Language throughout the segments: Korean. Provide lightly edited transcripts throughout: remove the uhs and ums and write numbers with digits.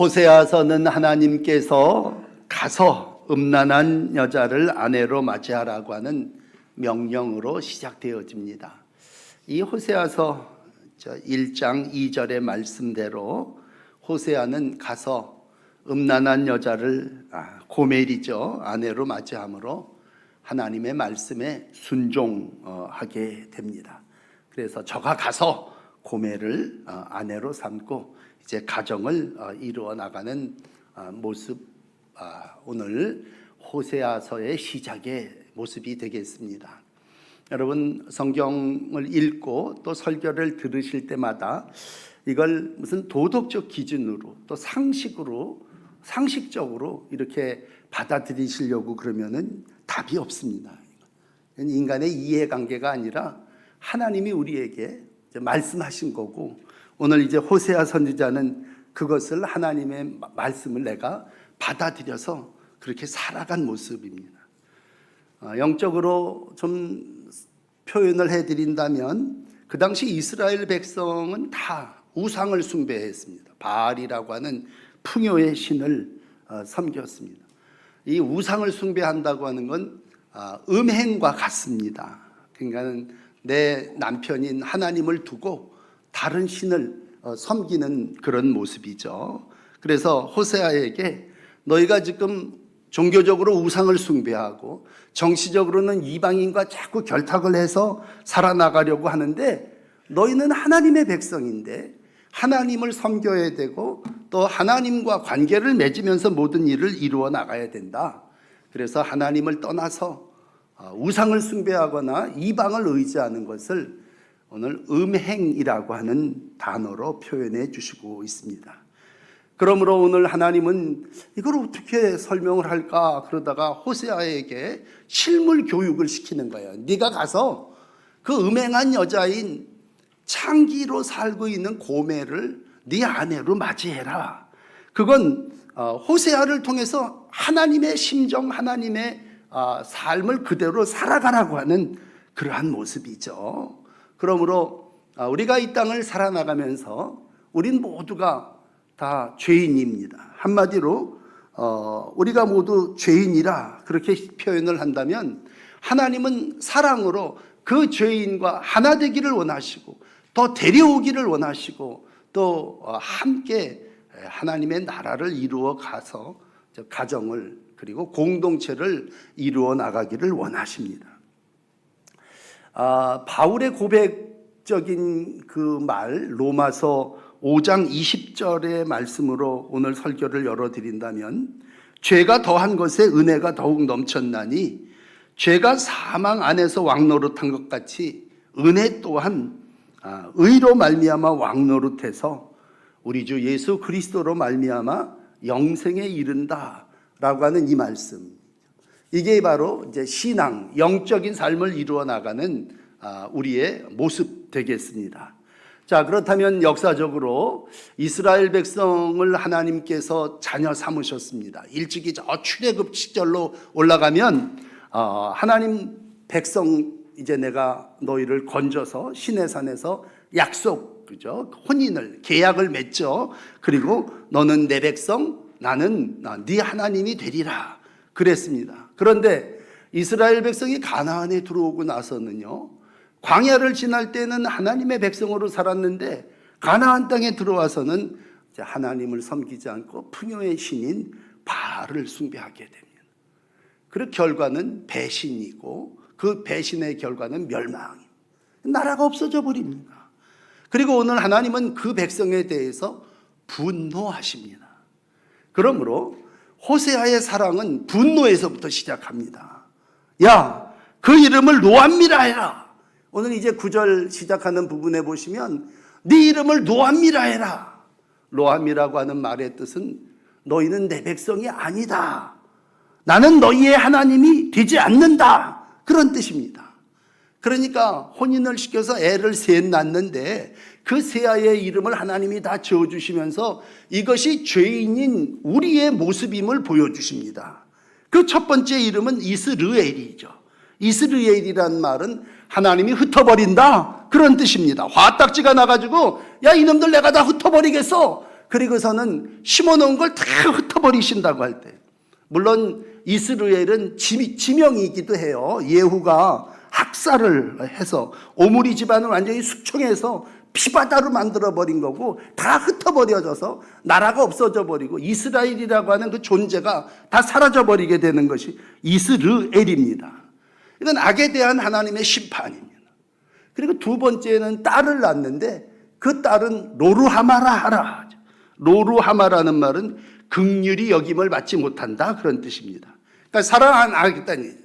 호세아서는 하나님께서 가서 음란한 여자를 아내로 맞이하라고 하는 명령으로 시작되어집니다. 이 호세아서 1장 2절의 말씀대로 호세아는 가서 음란한 여자를 고멜이죠, 아내로 맞이함으로 하나님의 말씀에 순종하게 됩니다. 그래서 저가 가서 고멜을 아내로 삼고 이제 가정을 이루어 나가는 모습, 오늘 호세아서의 시작의 모습이 되겠습니다. 여러분, 성경을 읽고 또 설교를 들으실 때마다 이걸 무슨 도덕적 기준으로 또 상식적으로 이렇게 받아들이시려고 그러면은 답이 없습니다. 인간의 이해관계가 아니라 하나님이 우리에게 말씀하신 거고, 오늘 이제 호세아 선지자는 그것을 하나님의 말씀을 내가 받아들여서 그렇게 살아간 모습입니다. 영적으로 좀 표현을 해드린다면 그 당시 이스라엘 백성은 다 우상을 숭배했습니다. 바알이라고 하는 풍요의 신을 섬겼습니다. 이 우상을 숭배한다고 하는 건 음행과 같습니다. 그러니까 내 남편인 하나님을 두고 다른 신을 섬기는 그런 모습이죠. 그래서 호세아에게 너희가 지금 종교적으로 우상을 숭배하고 정치적으로는 이방인과 자꾸 결탁을 해서 살아나가려고 하는데, 너희는 하나님의 백성인데 하나님을 섬겨야 되고 또 하나님과 관계를 맺으면서 모든 일을 이루어 나가야 된다. 그래서 하나님을 떠나서 우상을 숭배하거나 이방을 의지하는 것을 오늘 음행이라고 하는 단어로 표현해 주시고 있습니다. 그러므로 오늘 하나님은 이걸 어떻게 설명을 할까 그러다가 호세아에게 실물 교육을 시키는 거예요. 네가 가서 그 음행한 여자인 창기로 살고 있는 고멜을 네 아내로 맞이해라. 그건 호세아를 통해서 하나님의 심정, 하나님의 삶을 그대로 살아가라고 하는 그러한 모습이죠. 그러므로 우리가 이 땅을 살아나가면서 우린 모두가 다 죄인입니다. 한마디로 우리가 모두 죄인이라 그렇게 표현을 한다면, 하나님은 사랑으로 그 죄인과 하나 되기를 원하시고 더 데려오기를 원하시고 또 함께 하나님의 나라를 이루어 가서 가정을 그리고 공동체를 이루어 나가기를 원하십니다. 바울의 고백적인 그 말, 로마서 5장 20절의 말씀으로 오늘 설교를 열어드린다면, 죄가 더한 것에 은혜가 더욱 넘쳤나니 죄가 사망 안에서 왕노릇한 것 같이 은혜 또한 의로 말미암아 왕노릇해서 우리 주 예수 그리스도로 말미암아 영생에 이른다라고 하는 이 말씀, 이게 바로 이제 신앙, 영적인 삶을 이루어 나가는 우리의 모습 되겠습니다. 자, 그렇다면 역사적으로 이스라엘 백성을 하나님께서 자녀 삼으셨습니다. 일찍이 저 출애굽 시절로 올라가면 하나님 백성, 이제 내가 너희를 건져서 시내산에서 약속, 그죠? 혼인을, 계약을 맺죠. 그리고 너는 내 백성, 나는 네 하나님이 되리라 그랬습니다. 그런데 이스라엘 백성이 가나안에 들어오고 나서는요, 광야를 지날 때는 하나님의 백성으로 살았는데 가나안 땅에 들어와서는 하나님을 섬기지 않고 풍요의 신인 바알을 숭배하게 됩니다. 그 결과는 배신이고 그 배신의 결과는 멸망입니다. 나라가 없어져 버립니다. 그리고 오늘 하나님은 그 백성에 대해서 분노하십니다. 그러므로 호세아의 사랑은 분노에서부터 시작합니다. 야, 그 이름을 노암미라 해라. 오늘 이제 9절 시작하는 부분에 보시면 네 이름을 노암미라 해라. 노암미라고 하는 말의 뜻은 너희는 내 백성이 아니다, 나는 너희의 하나님이 되지 않는다, 그런 뜻입니다. 그러니까 혼인을 시켜서 애를 셋 낳는데 그 세 아이의 이름을 하나님이 다 지어주시면서 이것이 죄인인 우리의 모습임을 보여주십니다. 그 첫 번째 이름은 이스르엘이죠. 이스르엘이란 말은 하나님이 흩어버린다, 그런 뜻입니다. 화딱지가 나가지고 야, 이놈들 내가 다 흩어버리겠어, 그리고서는 심어놓은 걸 다 흩어버리신다고 할 때, 물론 이스라엘은 지명이기도 해요. 예후가 학살을 해서 오므리 집안을 완전히 숙청해서 피바다로 만들어버린 거고, 다 흩어버려져서 나라가 없어져 버리고 이스라엘이라고 하는 그 존재가 다 사라져버리게 되는 것이 이스라엘입니다. 이건 악에 대한 하나님의 심판입니다. 그리고 두 번째는 딸을 낳는데 그 딸은 로루하마라 하라. 로루하마라는 말은 긍휼히 여김을 받지 못한다, 그런 뜻입니다. 그러니까 사랑 안 하겠다는 얘기예요.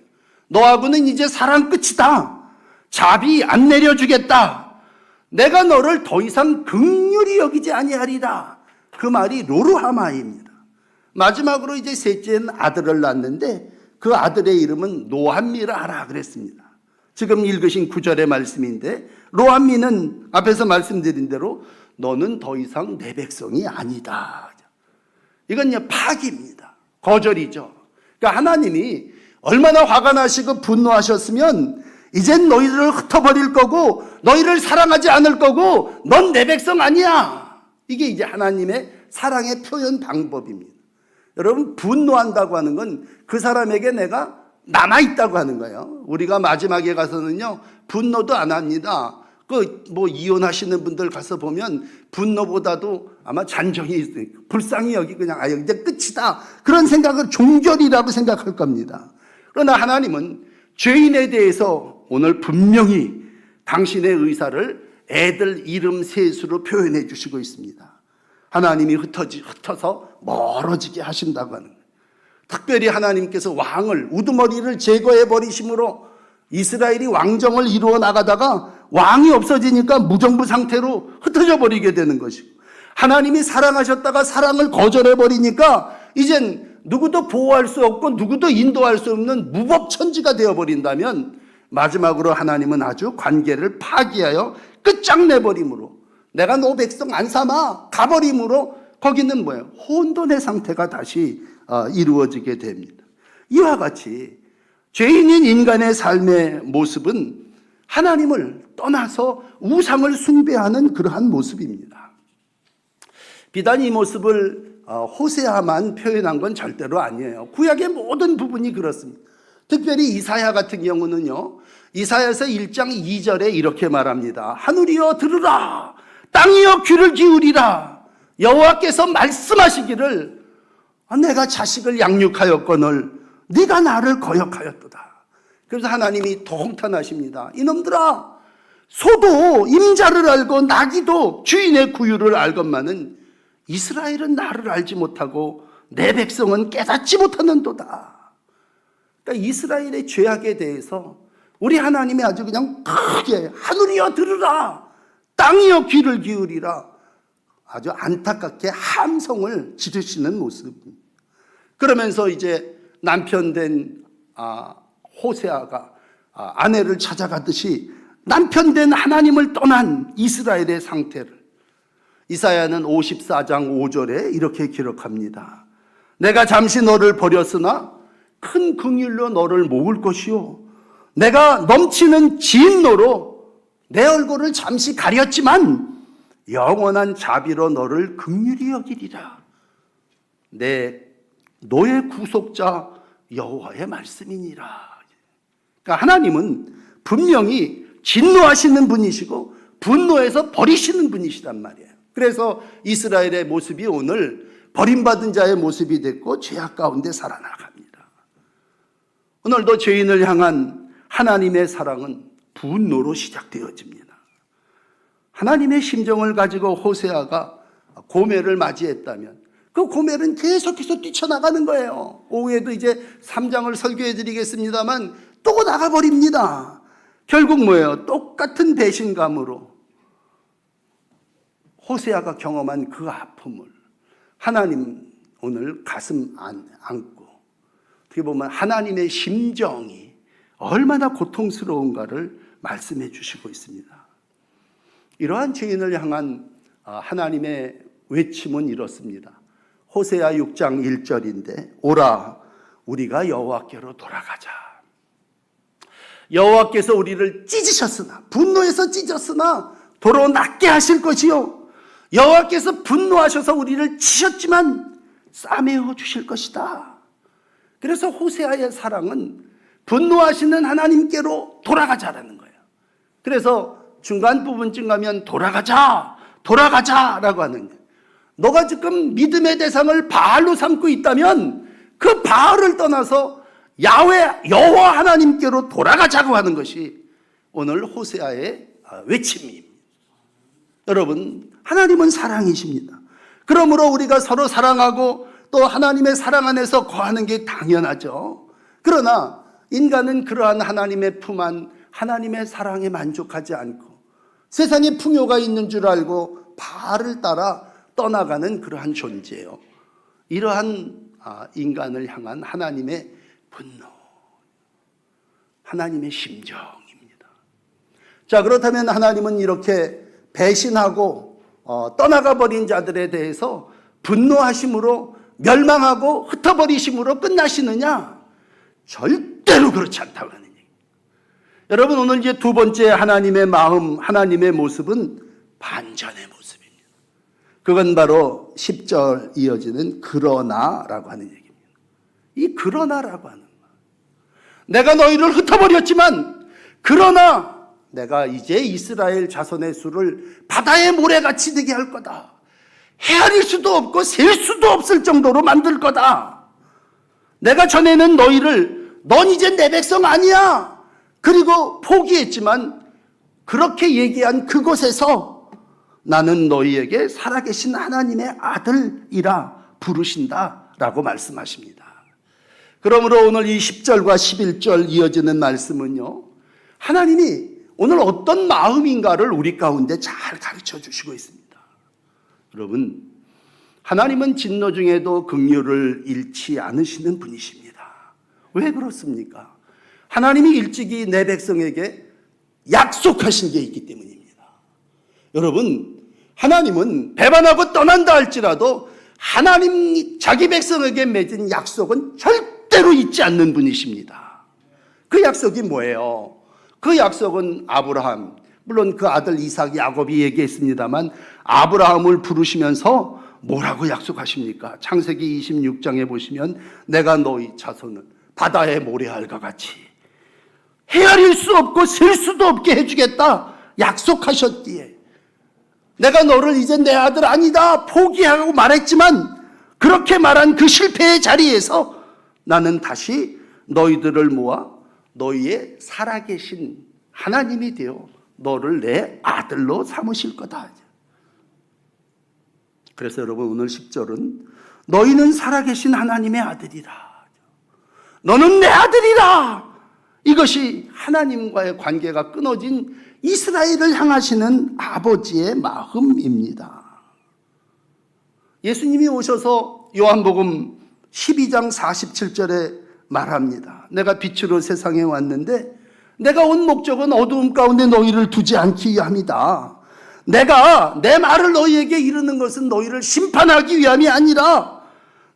너하고는 이제 사랑 끝이다. 자비 안 내려주겠다. 내가 너를 더 이상 긍휼히 여기지 아니하리라. 그 말이 로루하마입니다. 마지막으로 이제 셋째는 아들을 낳는데 그 아들의 이름은 노함미라 하라 그랬습니다. 지금 읽으신 9절의 말씀인데, 노함미는 앞에서 말씀드린 대로 너는 더 이상 내 백성이 아니다. 이건 파기입니다. 거절이죠. 그러니까 하나님이 얼마나 화가 나시고 분노하셨으면 이젠 너희들을 흩어버릴 거고 너희를 사랑하지 않을 거고 넌 내 백성 아니야. 이게 이제 하나님의 사랑의 표현 방법입니다. 여러분, 분노한다고 하는 건 그 사람에게 내가 남아있다고 하는 거예요. 우리가 마지막에 가서는요, 분노도 안 합니다. 이혼하시는 분들 가서 보면 분노보다도 아마 잔정이, 불쌍히 여기 그냥, 이제 끝이다. 그런 생각을 종결이라고 생각할 겁니다. 그러나 하나님은 죄인에 대해서 오늘 분명히 당신의 의사를 애들 이름 셋으로 표현해 주시고 있습니다. 하나님이 흩어서 멀어지게 하신다고 하는 거예요. 특별히 하나님께서 왕을, 우두머리를 제거해 버리심으로 이스라엘이 왕정을 이루어 나가다가 왕이 없어지니까 무정부 상태로 흩어져 버리게 되는 것이고, 하나님이 사랑하셨다가 사랑을 거절해 버리니까 이젠 누구도 보호할 수 없고 누구도 인도할 수 없는 무법천지가 되어버린다면, 마지막으로 하나님은 아주 관계를 파기하여 끝장내버림으로, 내가 너 백성 안 삼아 가버림으로 거기는 뭐예요? 혼돈의 상태가 다시 이루어지게 됩니다. 이와 같이 죄인인 인간의 삶의 모습은 하나님을 떠나서 우상을 숭배하는 그러한 모습입니다. 비단 이 모습을 호세아만 표현한 건 절대로 아니에요. 구약의 모든 부분이 그렇습니다. 특별히 이사야 같은 경우는요, 이사야서 1장 2절에 이렇게 말합니다. 하늘이여 들으라, 땅이여 귀를 기울이라. 여호와께서 말씀하시기를 내가 자식을 양육하였거늘 네가 나를 거역하였도다. 그래서 하나님이 더 홍탄하십니다. 이놈들아, 소도 임자를 알고 나귀도 주인의 구유를 알건만은 이스라엘은 나를 알지 못하고 내 백성은 깨닫지 못하는도다. 그러니까 이스라엘의 죄악에 대해서 우리 하나님이 아주 그냥 크게 하늘이여 들으라, 땅이여 귀를 기울이라, 아주 안타깝게 함성을 지르시는 모습입니다. 그러면서 이제 남편 된 호세아가 아내를 찾아가듯이 남편 된 하나님을 떠난 이스라엘의 상태를 이사야는 54장 5절에 이렇게 기록합니다. 내가 잠시 너를 버렸으나 큰 긍휼로 너를 모을 것이요, 내가 넘치는 진노로 내 얼굴을 잠시 가렸지만 영원한 자비로 너를 긍휼히 여기리라. 너의 구속자 여호와의 말씀이니라. 그러니까 하나님은 분명히 진노하시는 분이시고 분노해서 버리시는 분이시란 말이에요. 그래서 이스라엘의 모습이 오늘 버림받은 자의 모습이 됐고 죄악 가운데 살아나갑니다. 오늘도 죄인을 향한 하나님의 사랑은 분노로 시작되어집니다. 하나님의 심정을 가지고 호세아가 고멜을 맞이했다면 그 고멜은 계속해서 뛰쳐나가는 거예요. 오후에도 이제 3장을 설교해 드리겠습니다만 또 나가버립니다. 결국 뭐예요? 똑같은 배신감으로 호세아가 경험한 그 아픔을 하나님 오늘 가슴 안고, 어떻게 보면 하나님의 심정이 얼마나 고통스러운가를 말씀해 주시고 있습니다. 이러한 죄인을 향한 하나님의 외침은 이렇습니다. 호세아 6장 1절인데 오라 우리가 여호와께로 돌아가자. 여호와께서 우리를 찢으셨으나, 분노해서 찢었으나 도로 낫게 하실 것이요, 여호와께서 분노하셔서 우리를 치셨지만 싸매어 주실 것이다. 그래서 호세아의 사랑은 분노하시는 하나님께로 돌아가자라는 거예요. 그래서 중간 부분쯤 가면 돌아가자라고 하는 거예요. 너가 지금 믿음의 대상을 바알로 삼고 있다면 그 바알을 떠나서 야훼 여호와 하나님께로 돌아가자고 하는 것이 오늘 호세아의 외침입니다. 여러분, 하나님은 사랑이십니다. 그러므로 우리가 서로 사랑하고 또 하나님의 사랑 안에서 거하는 게 당연하죠. 그러나 인간은 그러한 하나님의 품 안, 하나님의 사랑에 만족하지 않고 세상에 풍요가 있는 줄 알고 바알을 따라 떠나가는 그러한 존재예요. 이러한 인간을 향한 하나님의 분노, 하나님의 심정입니다. 자, 그렇다면 하나님은 이렇게 배신하고 떠나가 버린 자들에 대해서 분노하심으로 멸망하고 흩어버리심으로 끝나시느냐? 절대로 그렇지 않다고 하는 얘기입니다. 여러분, 오늘 이제 두 번째 하나님의 마음, 하나님의 모습은 반전의 모습입니다. 그건 바로 10절 이어지는 그러나라고 하는 얘기입니다. 이 그러나라고 하는 말, 내가 너희를 흩어버렸지만 그러나 내가 이제 이스라엘 자손의 수를 바다의 모래같이 되게 할 거다. 헤아릴 수도 없고 셀 수도 없을 정도로 만들 거다. 내가 전에는 넌 이제 내 백성 아니야. 그리고 포기했지만 그렇게 얘기한 그곳에서 나는 너희에게 살아계신 하나님의 아들이라 부르신다 라고 말씀하십니다. 그러므로 오늘 이 10절과 11절 이어지는 말씀은요, 하나님이 오늘 어떤 마음인가를 우리 가운데 잘 가르쳐 주시고 있습니다. 여러분, 하나님은 진노 중에도 긍휼을 잃지 않으시는 분이십니다. 왜 그렇습니까? 하나님이 일찍이 내 백성에게 약속하신 게 있기 때문입니다. 여러분, 하나님은 배반하고 떠난다 할지라도 하나님 자기 백성에게 맺은 약속은 절대로 잊지 않는 분이십니다. 그 약속이 뭐예요? 그 약속은 아브라함, 물론 그 아들 이삭, 야곱이 얘기했습니다만 아브라함을 부르시면서 뭐라고 약속하십니까? 창세기 26장에 보시면 내가 너희 자손을 바다의 모래알과 같이 헤아릴 수 없고 셀 수도 없게 해주겠다 약속하셨기에 내가 너를 이제 내 아들 아니다 포기하고 말했지만 그렇게 말한 그 실패의 자리에서 나는 다시 너희들을 모아 너희의 살아계신 하나님이 되어 너를 내 아들로 삼으실 거다. 그래서 여러분, 오늘 10절은 너희는 살아계신 하나님의 아들이라, 너는 내 아들이라, 이것이 하나님과의 관계가 끊어진 이스라엘을 향하시는 아버지의 마음입니다. 예수님이 오셔서 요한복음 12장 47절에 말합니다. 내가 빛으로 세상에 왔는데 내가 온 목적은 어두움 가운데 너희를 두지 않기 위함이다. 내가 내 말을 너희에게 이르는 것은 너희를 심판하기 위함이 아니라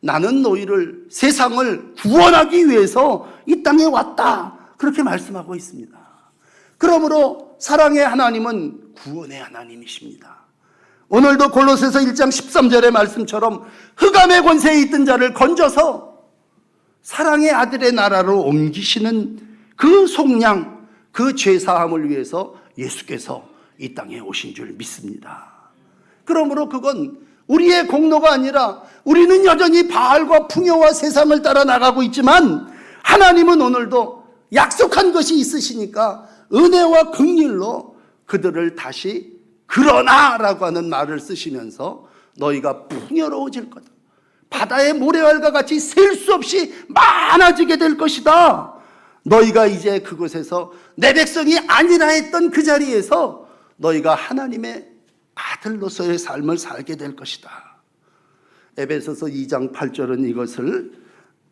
나는 너희를 세상을 구원하기 위해서 이 땅에 왔다. 그렇게 말씀하고 있습니다. 그러므로 사랑의 하나님은 구원의 하나님이십니다. 오늘도 골로새서 1장 13절의 말씀처럼 흑암의 권세에 있던 자를 건져서 사랑의 아들의 나라로 옮기시는 그 속량, 그 죄사함을 위해서 예수께서 이 땅에 오신 줄 믿습니다. 그러므로 그건 우리의 공로가 아니라 우리는 여전히 바알과 풍요와 세상을 따라 나가고 있지만 하나님은 오늘도 약속한 것이 있으시니까 은혜와 긍휼로 그들을 다시 그러나라고 하는 말을 쓰시면서 너희가 풍요로워질 거다. 바다의 모래알과 같이 셀 수 없이 많아지게 될 것이다. 너희가 이제 그곳에서 내 백성이 아니라 했던 그 자리에서 너희가 하나님의 아들로서의 삶을 살게 될 것이다. 에베소서 2장 8절은 이것을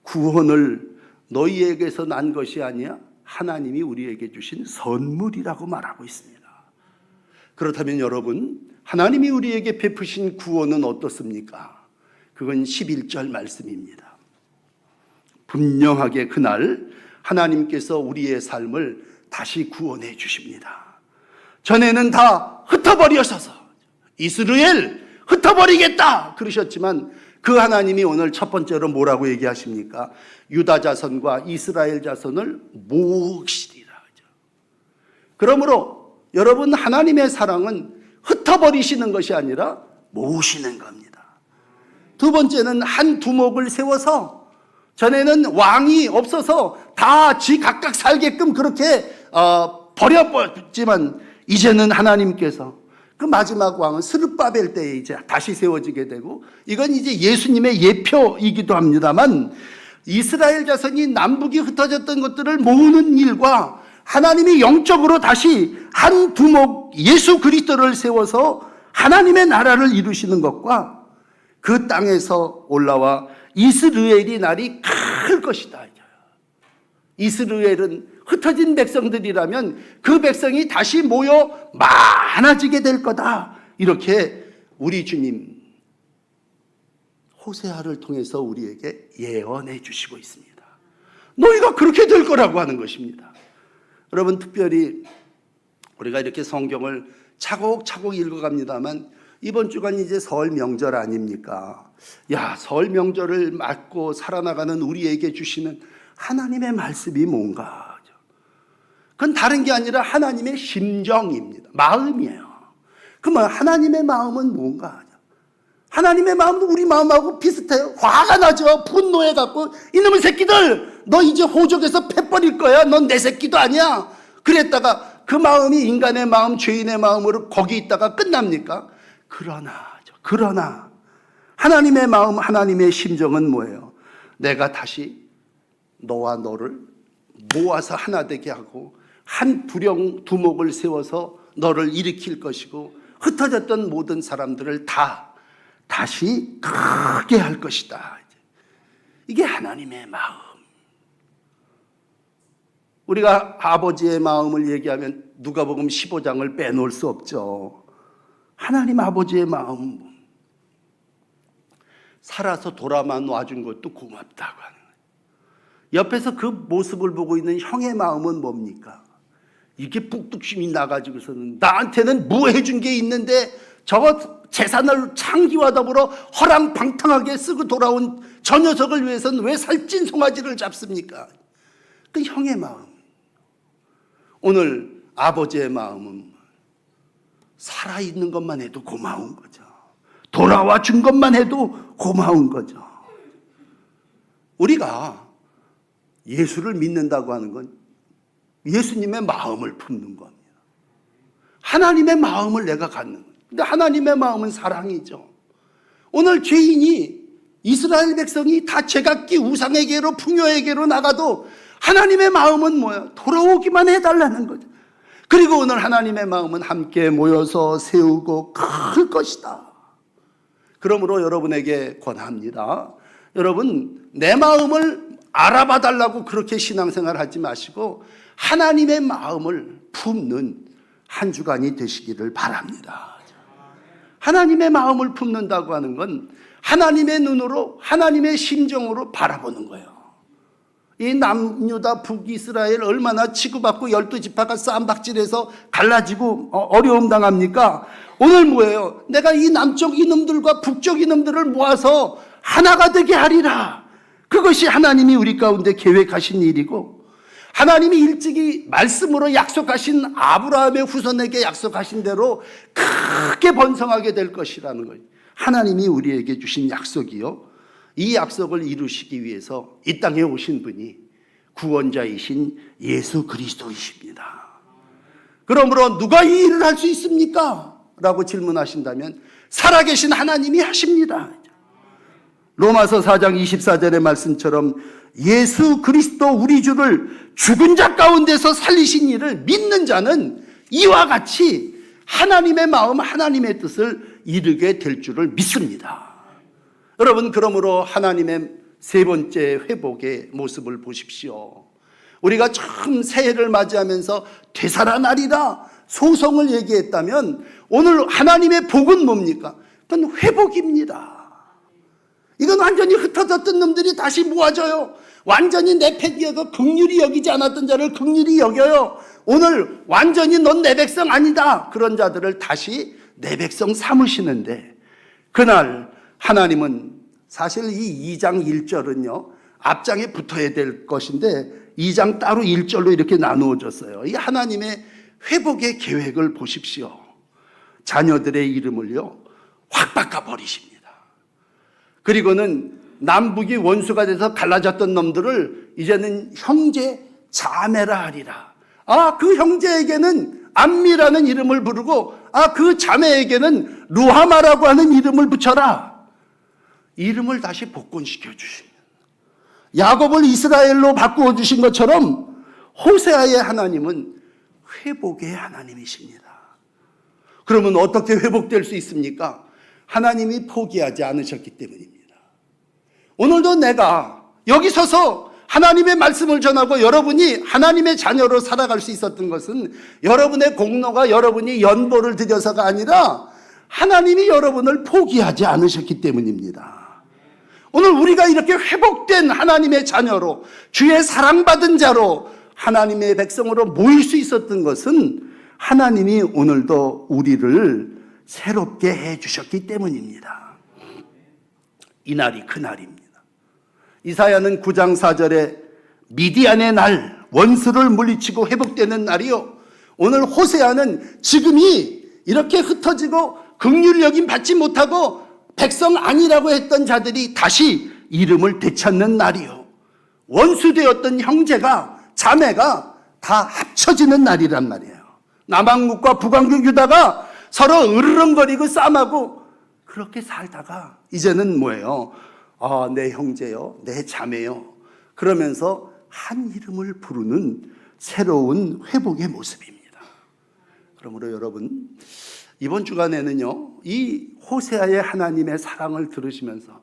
구원을 너희에게서 난 것이 아니야 하나님이 우리에게 주신 선물이라고 말하고 있습니다. 그렇다면 여러분, 하나님이 우리에게 베푸신 구원은 어떻습니까? 그건 11절 말씀입니다. 분명하게 그날 하나님께서 우리의 삶을 다시 구원해 주십니다. 전에는 다 흩어버려서서 이스라엘 흩어버리겠다 그러셨지만 그 하나님이 오늘 첫 번째로 뭐라고 얘기하십니까? 유다 자손과 이스라엘 자손을 모으시리라. 그러므로 여러분, 하나님의 사랑은 흩어버리시는 것이 아니라 모으시는 겁니다. 두 번째는 한 두목을 세워서, 전에는 왕이 없어서 다 지 각각 살게끔 그렇게 버려버렸지만 이제는 하나님께서 그 마지막 왕은 스룹바벨 때에 이제 다시 세워지게 되고, 이건 이제 예수님의 예표이기도 합니다만, 이스라엘 자손이 남북이 흩어졌던 것들을 모으는 일과 하나님이 영적으로 다시 한 두목 예수 그리스도를 세워서 하나님의 나라를 이루시는 것과 그 땅에서 올라와 이스라엘이 날이 클 것이다. 이스라엘은 흩어진 백성들이라면 그 백성이 다시 모여 많아지게 될 거다. 이렇게 우리 주님 호세아를 통해서 우리에게 예언해 주시고 있습니다. 너희가 그렇게 될 거라고 하는 것입니다. 여러분, 특별히 우리가 이렇게 성경을 차곡차곡 읽어갑니다만 이번 주간 이제 설 명절 아닙니까? 설 명절을 맞고 살아나가는 우리에게 주시는 하나님의 말씀이 뭔가? 그건 다른 게 아니라 하나님의 심정입니다. 마음이에요. 그러면 하나님의 마음은 뭔가? 하나님의 마음도 우리 마음하고 비슷해요. 화가 나죠. 분노해갖고 이놈의 새끼들, 너 이제 호적에서 패 버릴 거야. 넌 내 새끼도 아니야. 그랬다가 그 마음이 인간의 마음, 죄인의 마음으로 거기 있다가 끝납니까? 그러나 하나님의 마음, 하나님의 심정은 뭐예요? 내가 다시 너와 너를 모아서 하나 되게 하고 한 두목을 세워서 너를 일으킬 것이고 흩어졌던 모든 사람들을 다시 크게 할 것이다. 이게 하나님의 마음. 우리가 아버지의 마음을 얘기하면 누가복음 15장을 빼놓을 수 없죠. 하나님 아버지의 마음, 살아서 돌아만 와준 것도 고맙다고 하는 거예요. 옆에서 그 모습을 보고 있는 형의 마음은 뭡니까? 이렇게 뚝뚝심이 나가지고서는 나한테는 뭐 해준 게 있는데 저거 재산을 창기와 더불어 허랑방탕하게 쓰고 돌아온 저 녀석을 위해서는 왜 살찐 송아지를 잡습니까? 그 형의 마음. 오늘 아버지의 마음은 살아있는 것만 해도 고마운 거죠. 돌아와 준 것만 해도 고마운 거죠. 우리가 예수를 믿는다고 하는 건 예수님의 마음을 품는 겁니다. 하나님의 마음을 내가 갖는 거예요. 근데 하나님의 마음은 사랑이죠. 오늘 죄인이, 이스라엘 백성이 다 제각기 우상에게로 풍요에게로 나가도 하나님의 마음은 뭐야? 돌아오기만 해달라는 거죠. 그리고 오늘 하나님의 마음은 함께 모여서 세우고 클 것이다. 그러므로 여러분에게 권합니다. 여러분, 내 마음을 알아봐 달라고 그렇게 신앙생활 하지 마시고 하나님의 마음을 품는 한 주간이 되시기를 바랍니다. 하나님의 마음을 품는다고 하는 건 하나님의 눈으로, 하나님의 심정으로 바라보는 거예요. 이 남유다 북이스라엘 얼마나 치고받고 12지파가 쌈박질해서 갈라지고 어려움 당합니까? 오늘 뭐예요? 내가 이 남쪽 이놈들과 북쪽 이놈들을 모아서 하나가 되게 하리라. 그것이 하나님이 우리 가운데 계획하신 일이고, 하나님이 일찍이 말씀으로 약속하신 아브라함의 후손에게 약속하신 대로 크게 번성하게 될 것이라는 거예요. 하나님이 우리에게 주신 약속이요, 이 약속을 이루시기 위해서 이 땅에 오신 분이 구원자이신 예수 그리스도이십니다. 그러므로 누가 이 일을 할 수 있습니까? 라고 질문하신다면 살아계신 하나님이 하십니다. 로마서 4장 24절의 말씀처럼 예수 그리스도 우리 주를 죽은 자 가운데서 살리신 이를 믿는 자는 이와 같이 하나님의 마음, 하나님의 뜻을 이루게 될 줄을 믿습니다. 여러분, 그러므로 하나님의 세 번째 회복의 모습을 보십시오. 우리가 처음 새해를 맞이하면서 되살아나리라 소성을 얘기했다면 오늘 하나님의 복은 뭡니까? 그건 회복입니다. 이건 완전히 흩어졌던 놈들이 다시 모아져요. 완전히 내팽개고 긍휼히 여기지 않았던 자를 긍휼히 여겨요. 오늘 완전히 넌 내 백성 아니다, 그런 자들을 다시 내 백성 삼으시는데, 그날 하나님은 사실 이 2장 1절은요 앞장에 붙어야 될 것인데 2장 따로 1절로 이렇게 나누어졌어요. 이 하나님의 회복의 계획을 보십시오. 자녀들의 이름을요 확 바꿔버리십니다. 그리고는 남북이 원수가 돼서 갈라졌던 놈들을 이제는 형제 자매라 하리라. 그 형제에게는 암미라는 이름을 부르고 그 자매에게는 루하마라고 하는 이름을 붙여라. 이름을 다시 복권시켜 주십니다. 야곱을 이스라엘로 바꾸어 주신 것처럼 호세아의 하나님은 회복의 하나님이십니다. 그러면 어떻게 회복될 수 있습니까? 하나님이 포기하지 않으셨기 때문입니다. 오늘도 내가 여기 서서 하나님의 말씀을 전하고 여러분이 하나님의 자녀로 살아갈 수 있었던 것은 여러분의 공로가 여러분이 연보를 드려서가 아니라 하나님이 여러분을 포기하지 않으셨기 때문입니다. 오늘 우리가 이렇게 회복된 하나님의 자녀로 주의 사랑받은 자로 하나님의 백성으로 모일 수 있었던 것은 하나님이 오늘도 우리를 새롭게 해주셨기 때문입니다. 이날이 그날입니다. 이사야는 9장 4절에 미디안의 날, 원수를 물리치고 회복되는 날이요. 오늘 호세아는 지금이 이렇게 흩어지고 긍휼 여김 받지 못하고 백성 아니라고 했던 자들이 다시 이름을 되찾는 날이요. 원수되었던 형제가 자매가 다 합쳐지는 날이란 말이에요. 남왕국과 북왕국 유다가 서로 으르렁거리고 싸움하고 그렇게 살다가 이제는 뭐예요? 내 형제요, 내 자매요. 그러면서 한 이름을 부르는 새로운 회복의 모습입니다. 그러므로 여러분, 이번 주간에는요, 이 호세아의 하나님의 사랑을 들으시면서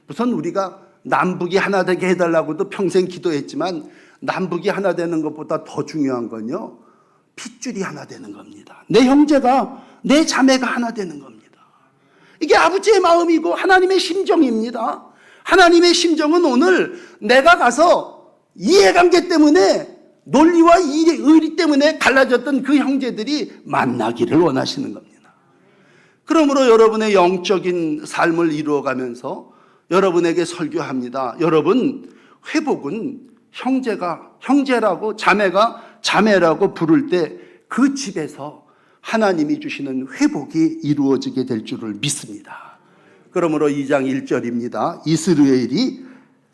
우선 우리가 남북이 하나 되게 해달라고도 평생 기도했지만 남북이 하나 되는 것보다 더 중요한 건요, 핏줄이 하나 되는 겁니다. 내 형제가, 내 자매가 하나 되는 겁니다. 이게 아버지의 마음이고 하나님의 심정입니다. 하나님의 심정은 오늘 내가 가서 이해관계 때문에 논리와 의리 때문에 갈라졌던 그 형제들이 만나기를 원하시는 겁니다. 그러므로 여러분의 영적인 삶을 이루어가면서 여러분에게 설교합니다. 여러분, 회복은 형제가 형제라고 자매가 자매라고 부를 때 그 집에서 하나님이 주시는 회복이 이루어지게 될 줄을 믿습니다. 그러므로 2장 1절입니다. 이스라엘이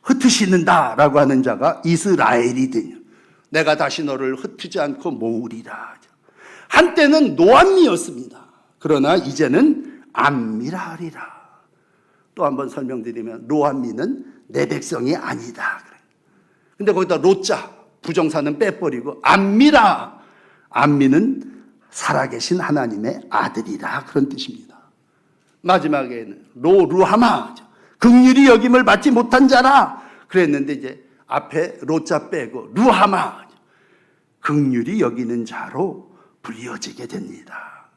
흩으시는다 라고 하는 자가 이스라엘이 되냐. 내가 다시 너를 흩지 않고 모으리라. 한때는 노암미였습니다. 그러나 이제는 암미라 하리라. 또 한번 설명드리면 노암미는 내 백성이 아니다. 근데 거기다 로자 부정사는 빼버리고 암미라. 암미는 살아계신 하나님의 아들이라 그런 뜻입니다. 마지막에는 루하마 긍휼히 여김을 받지 못한 자라 그랬는데 이제 앞에 로자 빼고 루하마 긍휼히 여기는 자로 불리어지게 됩니다.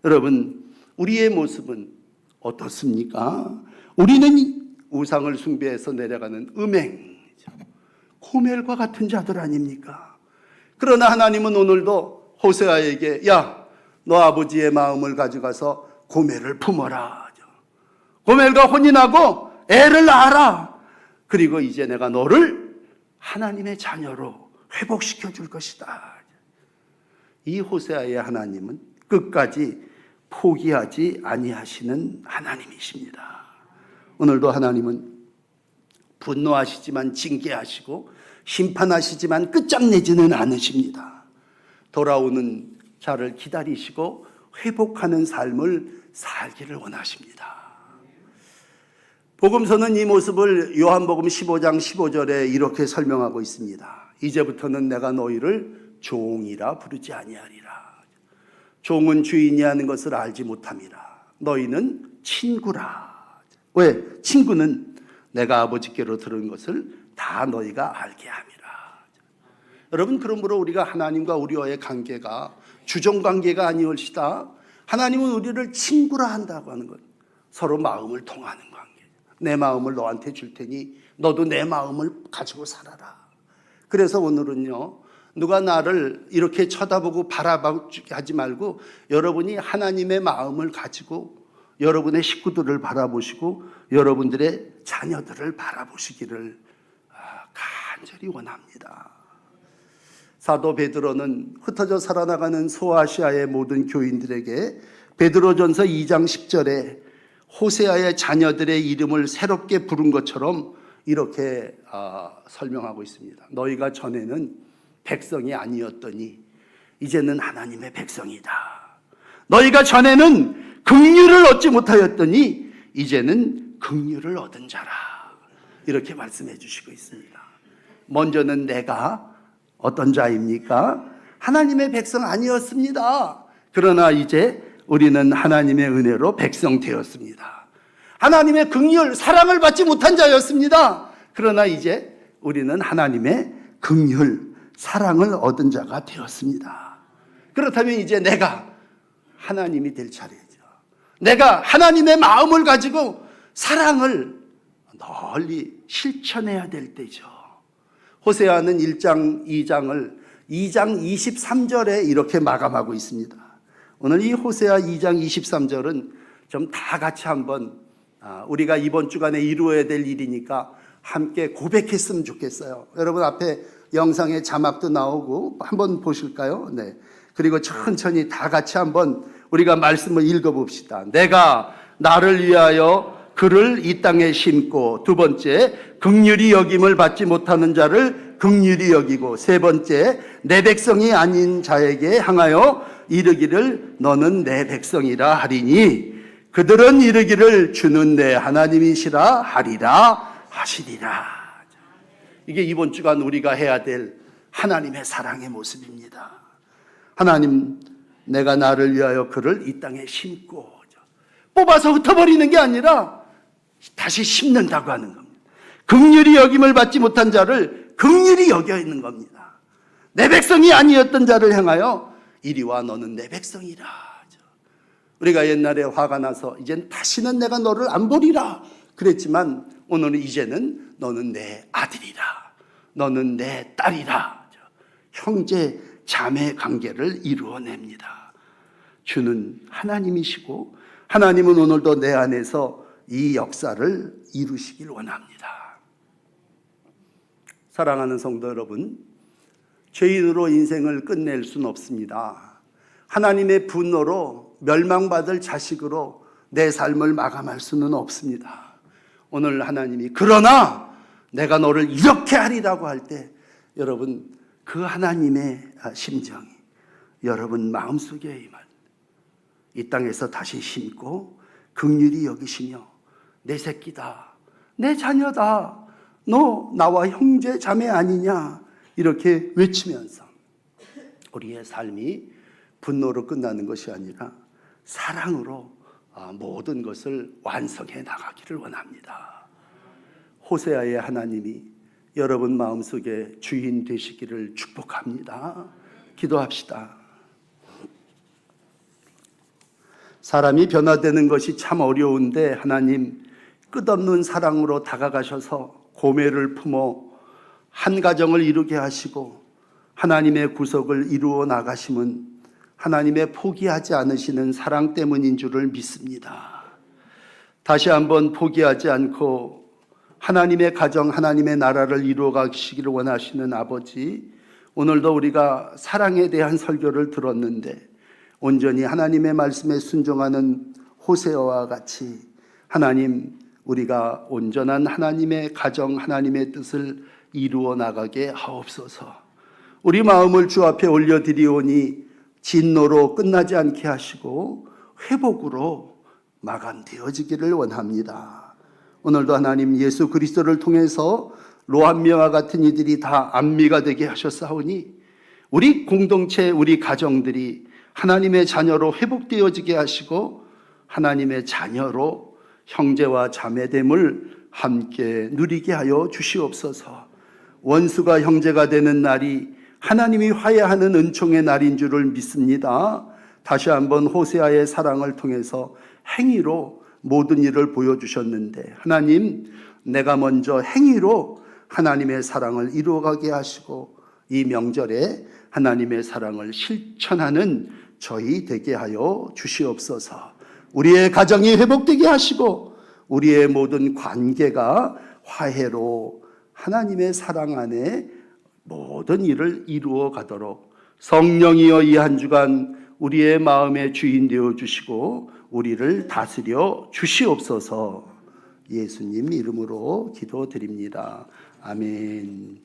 여러분, 우리의 모습은 어떻습니까? 우리는 우상을 숭배해서 내려가는 음행 고멜과 같은 자들 아닙니까? 그러나 하나님은 오늘도 호세아에게 야, 너 아버지의 마음을 가져가서 고멜을 품어라. 고멜과 혼인하고 애를 낳아라. 그리고 이제 내가 너를 하나님의 자녀로 회복시켜 줄 것이다. 이 호세아의 하나님은 끝까지 포기하지 아니하시는 하나님이십니다. 오늘도 하나님은 분노하시지만 징계하시고 심판하시지만 끝장내지는 않으십니다. 돌아오는 자를 기다리시고 회복하는 삶을 살기를 원하십니다. 복음서는 이 모습을 요한복음 15장 15절에 이렇게 설명하고 있습니다. 이제부터는 내가 너희를 종이라 부르지 아니하리라. 종은 주인이 하는 것을 알지 못함이라. 너희는 친구라. 왜? 친구는 내가 아버지께로 들은 것을 다 너희가 알게 함이라. 여러분, 그러므로 우리가 하나님과 우리와의 관계가 주종관계가 아니올시다. 하나님은 우리를 친구라 한다고 하는 것. 서로 마음을 통하는 관계. 내 마음을 너한테 줄 테니 너도 내 마음을 가지고 살아라. 그래서 오늘은요, 누가 나를 이렇게 쳐다보고 바라보게 하지 말고 여러분이 하나님의 마음을 가지고 여러분의 식구들을 바라보시고 여러분들의 자녀들을 바라보시기를 간절히 원합니다. 사도 베드로는 흩어져 살아나가는 소아시아의 모든 교인들에게 베드로전서 2장 10절에 호세아의 자녀들의 이름을 새롭게 부른 것처럼 이렇게 설명하고 있습니다. 너희가 전에는 백성이 아니었더니 이제는 하나님의 백성이다. 너희가 전에는 긍휼을 얻지 못하였더니 이제는 긍휼을 얻은 자라. 이렇게 말씀해 주시고 있습니다. 먼저는 내가 어떤 자입니까? 하나님의 백성 아니었습니다. 그러나 이제 우리는 하나님의 은혜로 백성 되었습니다. 하나님의 긍휼, 사랑을 받지 못한 자였습니다. 그러나 이제 우리는 하나님의 긍휼, 사랑을 얻은 자가 되었습니다. 그렇다면 이제 내가 하나님이 될 차례죠. 내가 하나님의 마음을 가지고 사랑을 널리 실천해야 될 때죠. 호세아는 1장, 2장 23절에 이렇게 마감하고 있습니다. 오늘 이 호세아 2장 23절은 좀 다 같이 한번 우리가 이번 주간에 이루어야 될 일이니까 함께 고백했으면 좋겠어요. 여러분 앞에 영상에 자막도 나오고 한번 보실까요? 네. 그리고 천천히 다 같이 한번 우리가 말씀을 읽어봅시다. 내가 나를 위하여 그를 이 땅에 심고, 두 번째 긍휼히 여김을 받지 못하는 자를 긍휼히 여기고, 세 번째 내 백성이 아닌 자에게 향하여 이르기를 너는 내 백성이라 하리니 그들은 이르기를 주는 내 하나님이시라 하리라 하시리라. 이게 이번 주간 우리가 해야 될 하나님의 사랑의 모습입니다. 하나님, 내가 나를 위하여 그를 이 땅에 심고, 뽑아서 흩어버리는 게 아니라 다시 심는다고 하는 겁니다. 긍휼히 여김을 받지 못한 자를 긍휼히 여겨 있는 겁니다. 내 백성이 아니었던 자를 향하여 이리와 너는 내 백성이라. 우리가 옛날에 화가 나서 이젠 다시는 내가 너를 안 보리라 그랬지만 오늘은 이제는 너는 내 아들이라, 너는 내 딸이라. 형제 자매 관계를 이루어냅니다. 주는 하나님이시고 하나님은 오늘도 내 안에서 이 역사를 이루시길 원합니다. 사랑하는 성도 여러분, 죄인으로 인생을 끝낼 수는 없습니다. 하나님의 분노로 멸망받을 자식으로 내 삶을 마감할 수는 없습니다. 오늘 하나님이 그러나 내가 너를 이렇게 하리라고 할 때 여러분 그 하나님의 심정이 여러분 마음속에 임할 이 땅에서 다시 심고 긍휼히 여기시며 내 새끼다, 내 자녀다, 너 나와 형제 자매 아니냐 이렇게 외치면서 우리의 삶이 분노로 끝나는 것이 아니라 사랑으로 모든 것을 완성해 나가기를 원합니다. 호세아의 하나님이 여러분 마음속에 주인 되시기를 축복합니다. 기도합시다. 사람이 변화되는 것이 참 어려운데 하나님 끝없는 사랑으로 다가가셔서 고매를 품어 한 가정을 이루게 하시고 하나님의 구속을 이루어 나가심은 하나님의 포기하지 않으시는 사랑 때문인 줄을 믿습니다. 다시 한번 포기하지 않고 하나님의 가정, 하나님의 나라를 이루어 가시기를 원하시는 아버지, 오늘도 우리가 사랑에 대한 설교를 들었는데 온전히 하나님의 말씀에 순종하는 호세아와 같이 하나님, 우리가 온전한 하나님의 가정, 하나님의 뜻을 이루어 나가게 하옵소서. 우리 마음을 주 앞에 올려드리오니 진노로 끝나지 않게 하시고 회복으로 마감되어지기를 원합니다. 오늘도 하나님 예수 그리스도를 통해서 로한미와 같은 이들이 다 안미가 되게 하셨사오니 우리 공동체, 우리 가정들이 하나님의 자녀로 회복되어지게 하시고 하나님의 자녀로 형제와 자매됨을 함께 누리게 하여 주시옵소서. 원수가 형제가 되는 날이 하나님이 화해하는 은총의 날인 줄을 믿습니다. 다시 한번 호세아의 사랑을 통해서 행위로 모든 일을 보여주셨는데 하나님, 내가 먼저 행위로 하나님의 사랑을 이루어가게 하시고 이 명절에 하나님의 사랑을 실천하는 저희 되게 하여 주시옵소서. 우리의 가정이 회복되게 하시고 우리의 모든 관계가 화해로 하나님의 사랑 안에 모든 일을 이루어 가도록 성령이여 이 한 주간 우리의 마음의 주인 되어 주시고 우리를 다스려 주시옵소서. 예수님 이름으로 기도드립니다. 아멘.